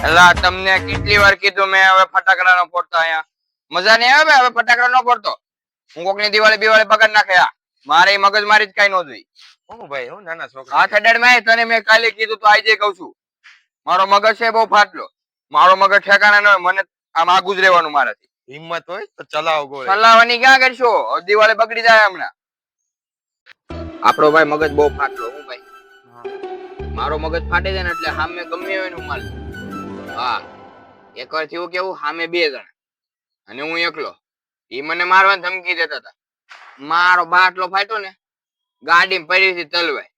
એલા તમને કેટલી વાર કીધું મેં હવે ફટાકડા નો ફોડતા અહીંયા મજા નહીં આવે હવે ફટાકડા નો ફોડતો હું કોકની દિવાળી બગાડ નાખે મારે મગજ મારી જ કઈ નો જોઈ હું ભાઈ હું નાના છોકરા હાથ અડાડમાં તને મેં કાલે કીધું તો આજે કહું છું મારો મગજ છે બહુ ફાટલો મારો મગજ ઠેકાણા ન હોય મને આમ આગુ જ રહેવાનું મારાથી હિંમત હોય તો ચલાવો ગોળે ચલાવવાની ક્યાં કરશો દિવાળી બગડી જાય હમણાં આપણો ભાઈ મગજ બહુ ફાટલો હું ભાઈ મારો મગજ ફાટે છે ને એટલે સામે ગમે હોય ને માલ હા એકવાર થયું કેવું સામે 2 જણા અને હું એકલો ઈ મને મારવાની ધમકી દેતા હતા મારો બાટલો ફાટ્યો ને ગાડી પડી હતી તલવાઈ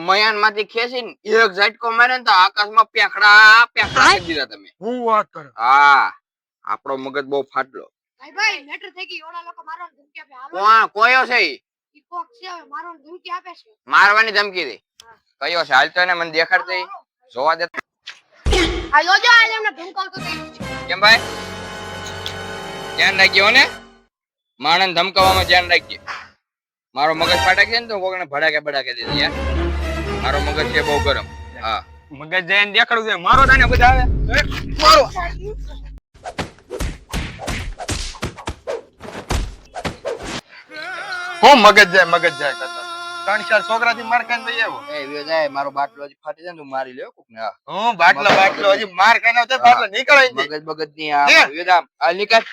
મયાન માંથી ખેંચીને એક ઝટકો મારે ને તો આકાશમાં પેખડા કરી દીધા તમે હું વાત કરો હા આપણો મગજ બહુ ફાટલો ભાઈ મેટર થઈ ગઈ ઓલા લોકો મારવાની ધમકી આપે કોણ કોયો છે ઈ કોક છે મારવાની ધમકી આપે છે મારવાની ધમકી દે કયો છે હાલ તો એને મને દેખાડ દે જોવા દે આ જોજો આ એમને ધમકાવતો કેમ ભાઈ ધ્યાન રાખજો ને માણસ ધમકાવવામાં ધ્યાન રાખજો મારો મગજ ફાટે છે ને તો કોકને ભડાકે દે યાર મારો મગજ છે બહુ ગરમ હા મગજ જઈને દેખાડું છે મારો તને બધા આવે મારો હું મગજ જાય કરતા 3-4 છોકરાથી માર ખાઈને ભાઈ આવ્યો એ વ્યો જાય મારો બાટલો હજી ફાટી જાય ને તું મારી લેવો કોક ને હા હું બાટલો હજી માર ખાઈને આવતો બાટલો નીકળાઈ મગજ ની આ વ્યો જામ આ નીકળ